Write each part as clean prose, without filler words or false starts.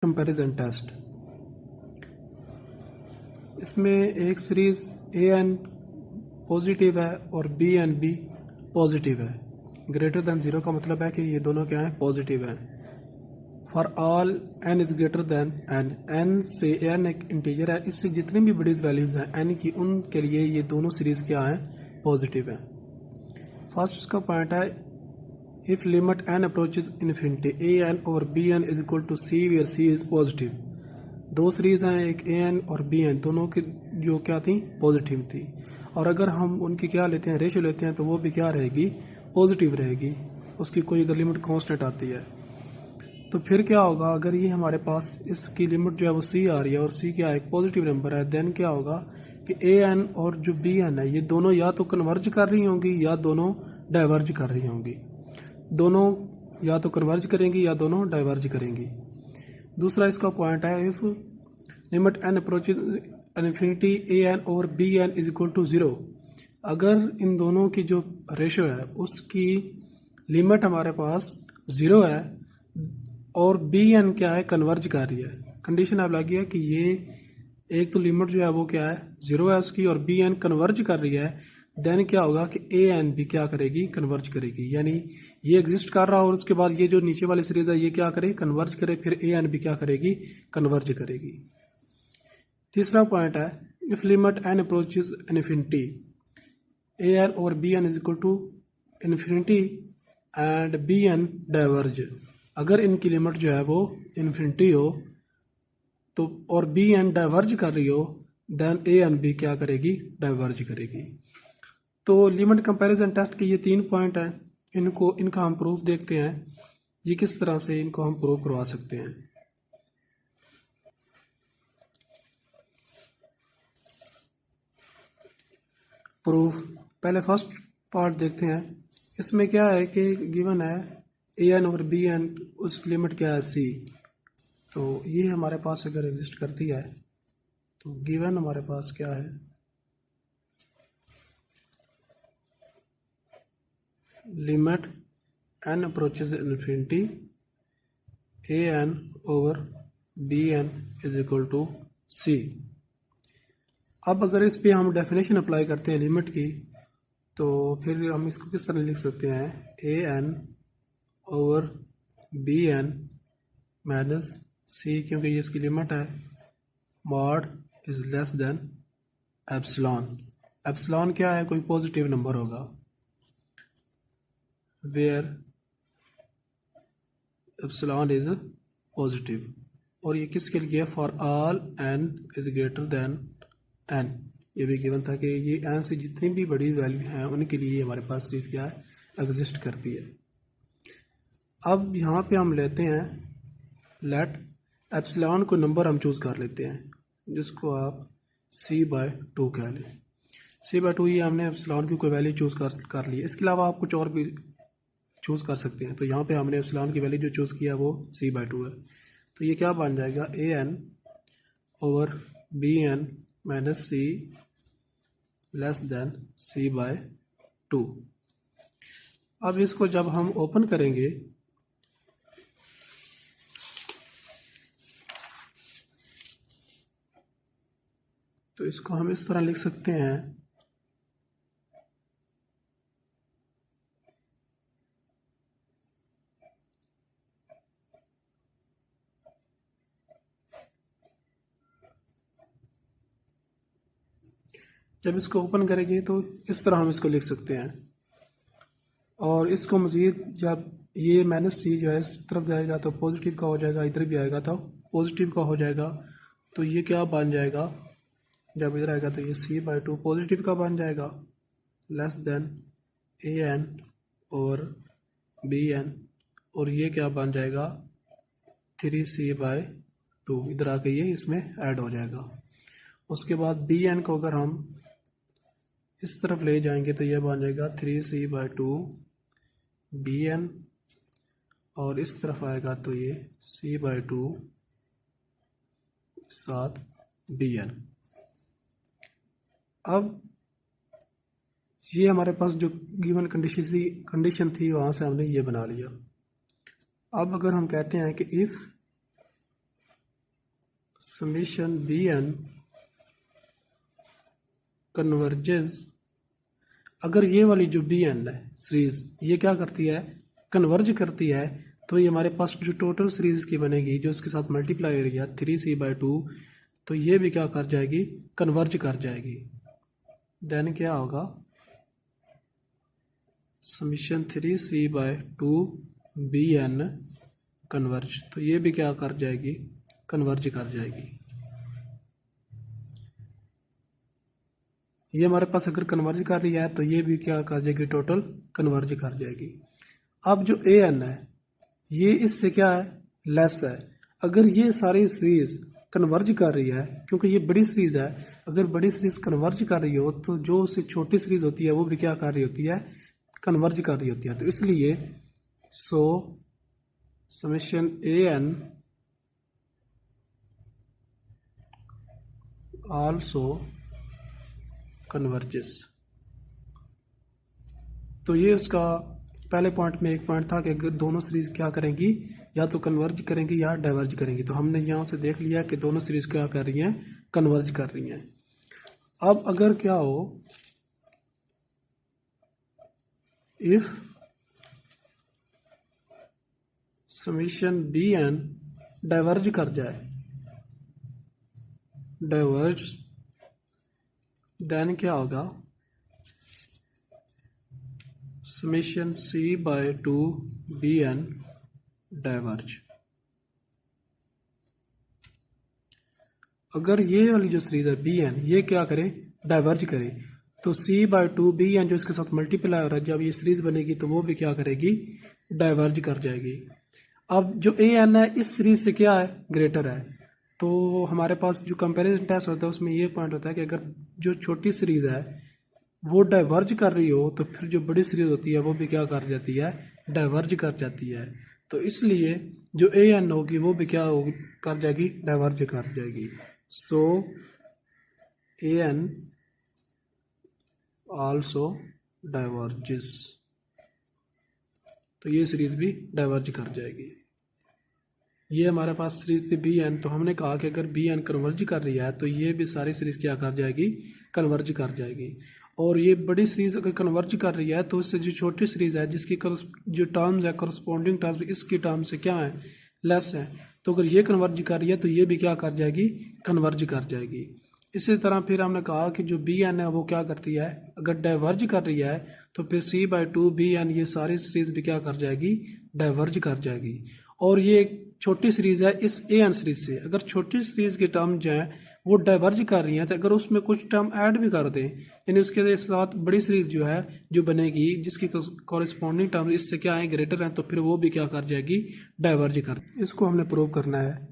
Comparison test. इसमें एक series A N positive है और बी एन बी पॉजिटिव है। ग्रेटर दैन ज़ीरो का मतलब है कि ये दोनों क्या हैं, पॉजिटिव हैं। For all n is greater than n, n से एन एक इंटीजर है, इससे जितनी भी बड़ी वैल्यूज़ हैं एन की, उनके लिए ये दोनों सीरीज़ क्या हैं, पॉजिटिव हैं। फर्स्ट इसका पॉइंट है if limit N approaches infinity A N और B N is equal to C where C is positive. दो सीरीज हैं, एक ए एन और बी एन, दोनों की जो क्या थी, पॉजिटिव थी। और अगर हम उनकी क्या लेते हैं, रेशियो लेते हैं, तो वो भी क्या रहेगी, पॉजिटिव रहेगी। उसकी कोई अगर लिमिट कांस्टेंट आती है तो फिर क्या होगा, अगर ये हमारे पास इसकी लिमिट जो है वो सी आ रही है और सी क्या है, एक पॉजिटिव नंबर है, देन क्या होगा कि ए एन और जो बी एन है ये दोनों या तो कन्वर्ज कर रही होंगी या दोनों डाइवर्ज कर रही होंगी। दोनों या तो कन्वर्ज करेंगी या दोनों डाइवर्ज करेंगी। दूसरा इसका पॉइंट है if limit N approaches infinity A N और B N is equal to zero, अगर इन दोनों की जो रेशियो है उसकी लिमिट हमारे पास ज़ीरो है और बी एन क्या है, कन्वर्ज कर रही है। कंडीशन अब लगी है कि ये एक तो लिमिट जो है वो क्या है, ज़ीरो है उसकी, और बी एन कन्वर्ज कर रही है, देन क्या होगा कि ए एन भी क्या करेगी, कन्वर्ज करेगी। यानी ये एग्जिस्ट कर रहा है और उसके बाद ये जो नीचे वाली सीरीज है ये क्या करे, कन्वर्ज करे, फिर ए एन भी क्या करेगी, कन्वर्ज करेगी। तीसरा पॉइंट है if limit N approaches infinity A N और B N is equal to infinity and B N diverge, अगर इनकी लिमिट जो है वो इन्फिनिटी हो तो और बी एन डाइवर्ज कर रही हो, देन ए एन भी क्या करेगी, डाइवर्ज करेगी। तो लिमिट कंपैरिजन टेस्ट के ये 3 पॉइंट हैं, इनका हम प्रूफ देखते हैं, ये किस तरह से इनको हम प्रूफ करवा सकते हैं। प्रूफ, पहले फर्स्ट पार्ट देखते हैं। इसमें क्या है कि गिवन है ए एन और बी एन, उसकी लिमिट क्या है, सी। तो ये हमारे पास अगर एग्जिस्ट करती है तो गिवन हमारे पास क्या है, limit N approaches infinity A N over B N is equal to C. अब अगर इस पे हम डेफिनेशन अप्लाई करते हैं लिमिट की, तो फिर हम इसको किस तरह लिख सकते हैं, ए N over B N minus C, क्योंकि ये इसकी लिमिट है, mod is less than epsilon. Epsilon क्या है, कोई पॉजिटिव नंबर होगा, वेयर एप्सिलॉन इज पॉजिटिव। और ये किसके लिए, for all N is greater than N. ये भी गिवन था कि ये एन से जितनी भी बड़ी वैल्यू हैं उनके लिए हमारे पास सीरीज क्या है, एग्जिस्ट करती है। अब यहाँ पे हम लेते हैं लेट एप्सिलॉन को नंबर हम चूज़ कर लेते हैं, जिसको आप c/2 कह लें। c/2 ये हमने एप्सिलॉन की कोई वैल्यू चूज़ कर ली। इसके अलावा आप कुछ और भी चूज़ कर सकते हैं। तो यहाँ पे हमने एप्सिलॉन की वैल्यू जो चूज़ किया वो c/2 है। तो ये क्या बन जाएगा, A N over B N minus C less than c/2। अब इसको जब हम ओपन करेंगे तो इसको हम इस तरह लिख सकते हैं, जब इसको ओपन करेंगे तो इस तरह हम इसको लिख सकते हैं। और इसको मज़ीद जब ये माइनस सी जो है इस तरफ जाएगा तो पॉजिटिव का हो जाएगा, इधर भी आएगा तो पॉजिटिव का हो जाएगा। तो ये क्या बन जाएगा, जब इधर आएगा तो ये c/2 पॉजिटिव का बन जाएगा, लेस देन ए एन और बी एन, और ये क्या बन जाएगा 3c/2, इधर आके ये इसमें ऐड हो जाएगा। उसके बाद बी एन को अगर हम इस तरफ ले जाएंगे तो ये बन जाएगा 3c/2 बी एन, और इस तरफ आएगा तो ये c/2 साथ बी एन। अब ये हमारे पास जो गिवन कंडीशन थी वहाँ से हमने ये बना लिया। अब अगर हम कहते हैं कि if summation b n converges, अगर ये वाली जो बी एन है सीरीज ये क्या करती है, कन्वर्ज करती है, तो ये हमारे पास जो टोटल सीरीज की बनेगी जो इसके साथ मल्टीप्लाई हो रही है 3c/2, तो ये भी क्या कर जाएगी, कन्वर्ज कर जाएगी। देन क्या होगा, summation 3c/2 B N converge, तो ये भी क्या कर जाएगी, कन्वर्ज कर जाएगी। ये हमारे पास अगर कन्वर्ज कर रही है तो ये भी क्या कर जाएगी, टोटल कन्वर्ज कर जाएगी। अब जो ए एन है ये इससे क्या है, लेस है। अगर ये सारी सीरीज कन्वर्ज कर रही है, क्योंकि ये बड़ी सीरीज है, अगर बड़ी सीरीज कन्वर्ज कर रही हो तो जो उससे छोटी सीरीज होती है वो भी क्या कर रही होती है, कन्वर्ज कर रही होती है। तो इसलिए सो समेशन ए एन आल्सो कन्वर्जेस। तो ये उसका पहले पॉइंट में एक पॉइंट था कि अगर दोनों सीरीज क्या करेंगी, या तो कन्वर्ज करेंगी या डाइवर्ज करेंगी। तो हमने यहाँ से देख लिया कि दोनों सीरीज क्या कर रही हैं, कन्वर्ज कर रही हैं। अब अगर क्या हो, if summation b N diverge कर जाए, डाइवर्ज, देन क्या होगा, summation c/2 B N diverge. अगर ये वाली जो सीरीज है बी एन ये क्या करे, डाइवर्ज करे, तो c/2 बी एन जो इसके साथ मल्टीप्लाई हो रहा है, जब ये सीरीज बनेगी तो वो भी क्या करेगी, डाइवर्ज कर जाएगी। अब जो ए एन है इस सीरीज से क्या है, ग्रेटर है। तो हमारे पास जो कंपैरिजन टेस्ट होता है उसमें ये पॉइंट होता है कि अगर जो छोटी सीरीज है वो डाइवर्ज कर रही हो तो फिर जो बड़ी सीरीज होती है वो भी क्या कर जाती है, डाइवर्ज कर जाती है। तो इसलिए जो ए एन होगी वो भी क्या कर जाएगी, डाइवर्ज कर जाएगी। सो ए एन आल्सो डाइवर्जेस, तो ये सीरीज भी डाइवर्ज कर जाएगी। ये हमारे पास सीरीज थी बी एन, तो हमने कहा कि अगर बी एन कन्वर्ज कर रही है तो ये भी सारी सीरीज क्या कर जाएगी, कन्वर्ज कर जाएगी। और ये बड़ी सीरीज अगर कन्वर्ज कर रही है तो इससे जो छोटी सीरीज है जिसकी जो टर्म्स है करस्पॉन्डिंग टर्म्स इसकी टर्म से क्या है, लेस है, तो अगर ये कन्वर्ज कर रही है तो ये भी क्या कर जाएगी, कन्वर्ज कर जाएगी। इसी तरह फिर हमने कहा कि जो बी एन है वो क्या करती है, अगर डाइवर्ज कर रही है तो फिर c/2 बी एन ये सारी सीरीज भी क्या कर जाएगी, डाइवर्ज कर जाएगी। और ये एक छोटी सीरीज है इस ए एन सीरीज से, अगर छोटी सीरीज के टर्म जो है वो डाइवर्ज कर रही हैं तो अगर उसमें कुछ टर्म ऐड भी कर दें, यानी उसके साथ बड़ी सीरीज जो है जो बनेगी जिसकी कॉरेस्पॉन्डिंग टर्म इससे क्या है, ग्रेटर हैं, तो फिर वो भी क्या कर जाएगी, डाइवर्ज कर। इसको हमने प्रूव करना है।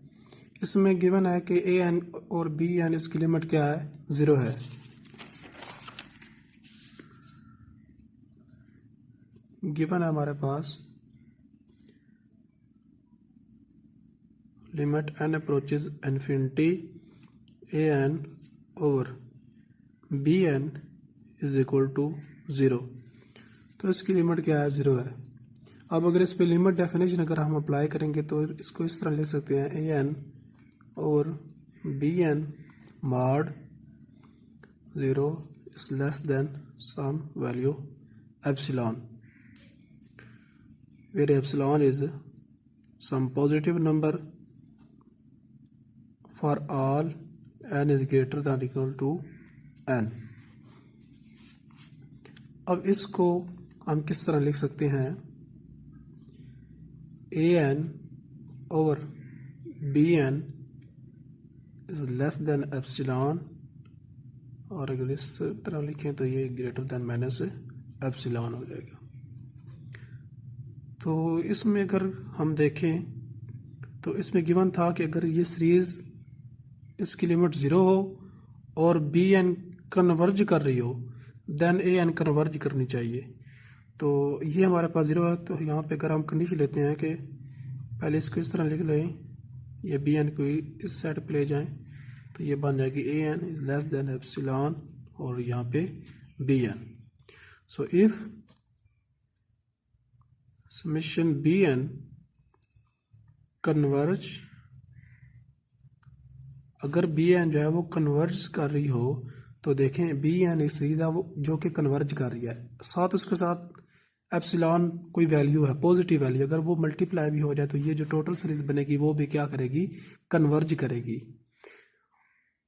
इसमें गिवन है कि ए एन और बी एन इसकी लिमिट क्या है, 0 है। गिवन है हमारे पास limit n approaches infinity A N और B N is equal to 0, तो इसकी लिमिट क्या है, 0 है। अब अगर इस पे लिमिट डेफिनेशन अगर हम अप्लाई करेंगे तो इसको इस तरह लिख सकते हैं, ए एन और B n mod 0 is less than some value epsilon, where epsilon is some positive number for all n is greater than or equal to n। अब इसको हम किस तरह लिख सकते हैं, ए एन और B N is less than epsilon, और अगर इस तरह लिखें तो ये ग्रेटर देन माइनस एप्सिलॉन हो जाएगा। तो इसमें अगर हम देखें तो इसमें गिवन था कि अगर ये सीरीज इसकी लिमिट 0 हो और बी एन कन्वर्ज कर रही हो देन ए एन कन्वर्ज करनी चाहिए। तो ये हमारे पास 0 है, तो यहाँ पे अगर हम कंडीशन लेते हैं कि पहले इसको इस तरह लिख लें, ये बी एन को इस साइड पे ले जाएं, तो ये बन जाएगी A N is less than epsilon और यहाँ पे B N. So if summation B N converge अगर बी एन जो है वो कन्वर्ज कर रही हो तो देखें बी एन एक सीरीज है वो जो कि कन्वर्ज कर रही है, साथ उसके साथ एप्सिलॉन कोई वैल्यू है पॉजिटिव वैल्यू, अगर वो मल्टीप्लाई भी हो जाए तो ये जो टोटल सीरीज बनेगी वो भी क्या करेगी, कन्वर्ज करेगी।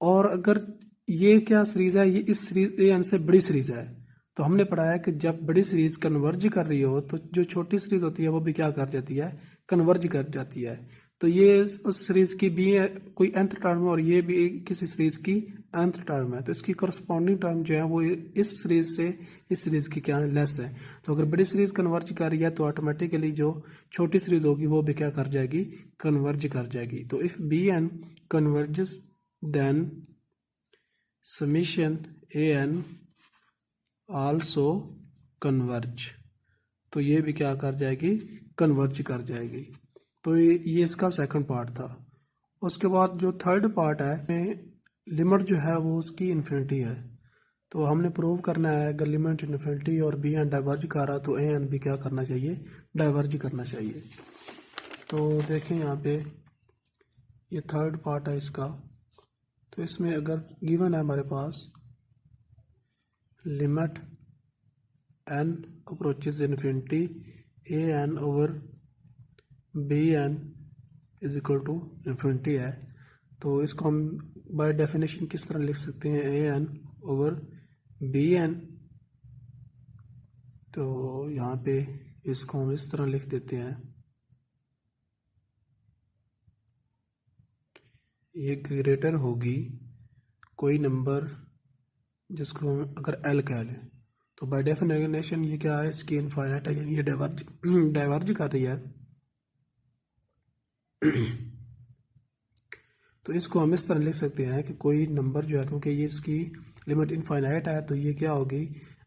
और अगर ये क्या सीरीज है, ये इस सीरीज ए एन से बड़ी सीरीज है, तो हमने पढ़ा है कि जब बड़ी सीरीज कन्वर्ज कर रही हो तो जो छोटी सीरीज होती है वो भी क्या कर जाती है, कन्वर्ज कर जाती है। तो ये उस सीरीज की भी कोई nth टर्म है और ये भी किसी सीरीज की nth टर्म है, तो इसकी करस्पॉन्डिंग टर्म जो है वो इस सीरीज से इस सीरीज की क्या है, लेस है। तो अगर बड़ी सीरीज कन्वर्ज कर रही है तो ऑटोमेटिकली जो छोटी सीरीज होगी वो भी क्या कर जाएगी, कन्वर्ज कर जाएगी। तो if b n converges then summation a n also converge, तो ये भी क्या कर जाएगी, कन्वर्ज कर जाएगी। तो ये इसका सेकंड पार्ट था। उसके बाद जो थर्ड पार्ट है, लिमिट जो है वो उसकी इन्फिनिटी है, तो हमने प्रूव करना है अगर लिमिट इन्फिनिटी और बी एन डाइवर्ज कर रहा तो ए एन भी क्या करना चाहिए, डाइवर्ज करना चाहिए। तो देखें यहाँ पे ये थर्ड पार्ट है इसका। तो इसमें अगर गिवन है हमारे पास limit N approaches infinity A N over B N is equal to infinity है, तो इसको हम बाय डेफिनेशन किस तरह लिख सकते हैं, ए एन ओवर बी एन। तो यहाँ पे इसको हम इस तरह लिख देते हैं, ये ग्रेटर होगी कोई नंबर जिसको हम अगर एल कह लें, तो बाय डेफिनेशन ये क्या है, इसकी इनफाइनाइट है, यानी ये डाइवर्ज कर रही है। तो इसको हम इस तरह लिख सकते हैं कि कोई नंबर जो है, क्योंकि ये इसकी लिमिट इनफाइनाइट है, तो ये क्या होगी,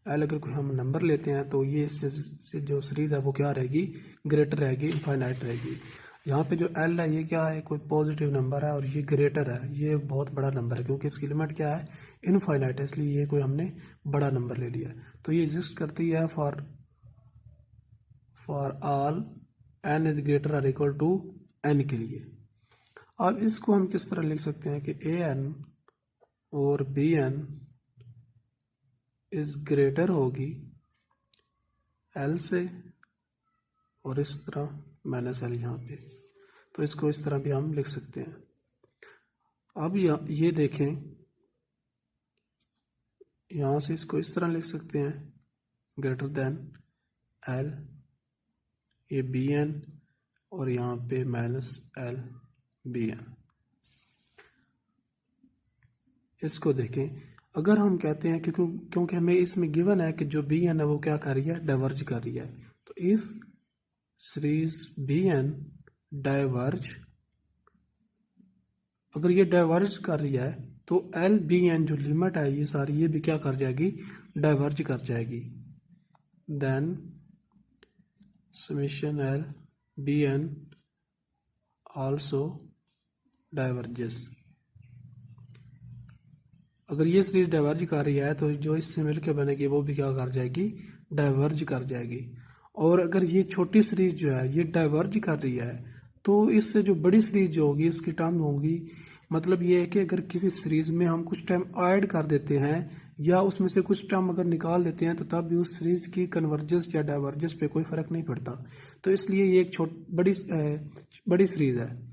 एल अगर कोई हम नंबर लेते हैं तो ये इससे जो सीरीज है वो क्या रहेगी, ग्रेटर रहेगी, इनफाइनाइट रहेगी। यहाँ पे जो एल है ये क्या है, कोई पॉजिटिव नंबर है और ये ग्रेटर है, ये बहुत बड़ा नंबर है क्योंकि इसकी लिमिट क्या है, इनफाइनाइट है, इसलिए ये कोई हमने बड़ा नंबर ले लिया। तो ये एग्जिस्ट करती है for all N is greater और इक्वल टू एन के लिए। अब इसको हम किस तरह लिख सकते हैं कि ए एन और बी एन इज ग्रेटर होगी एल से, और इस तरह माइनस एल यहाँ पे, तो इसको इस तरह भी हम लिख सकते हैं। अब ये देखें, यहाँ से इसको इस तरह लिख सकते हैं, ग्रेटर देन एल, ये बी एन और यहाँ पे माइनस एल बी एन। इसको देखें, अगर हम कहते हैं क्योंकि हमें इसमें गिवन है कि जो बी एन है वो क्या कर रही है, डाइवर्ज कर रही है, तो if series b N diverge, अगर ये डाइवर्ज कर रही है तो एल बी एन जो लिमिट है ये सारी ये भी क्या कर जाएगी, डाइवर्ज कर जाएगी। Then summation l b n also diverges, अगर ये सीरीज डाइवर्ज कर रही है तो जो इससे मिलकर बनेगी वो भी क्या कर जाएगी, डाइवर्ज कर जाएगी। और अगर ये छोटी सीरीज जो है ये डाइवर्ज कर रही है तो इससे जो बड़ी सीरीज जो होगी इसकी टर्म होगी, मतलब ये है कि अगर किसी सीरीज में हम कुछ टर्म ऐड कर देते हैं या उसमें से कुछ टर्म अगर निकाल देते हैं तो तब भी उस सीरीज की कन्वर्जेंस या डाइवर्जेंस पे कोई फर्क नहीं पड़ता। तो इसलिए ये एक बड़ी सीरीज है,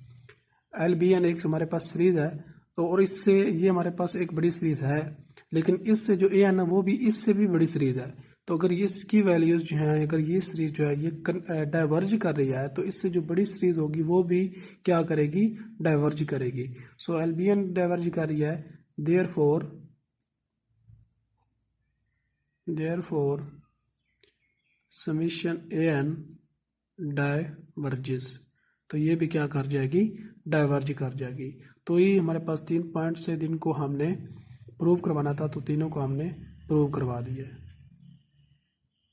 एल बी एन एक हमारे पास सीरीज है, तो और इससे ये हमारे पास एक बड़ी सीरीज है, लेकिन इससे जो ए एन है वो भी इससे भी बड़ी सीरीज है। तो अगर इसकी वैल्यूज जो हैं, अगर ये सीरीज जो है ये डाइवर्ज कर रही है तो इससे जो बड़ी सीरीज होगी वो भी क्या करेगी, डाइवर्ज करेगी। So L b N diverge कर रही है, therefore summation a N diverges, तो ये भी क्या कर जाएगी, डाइवर्ज कर जाएगी। तो ये हमारे पास 3 पॉइंट्स से जिनको हमने प्रूव करवाना था, तो तीनों को हमने प्रूव करवा दिया है।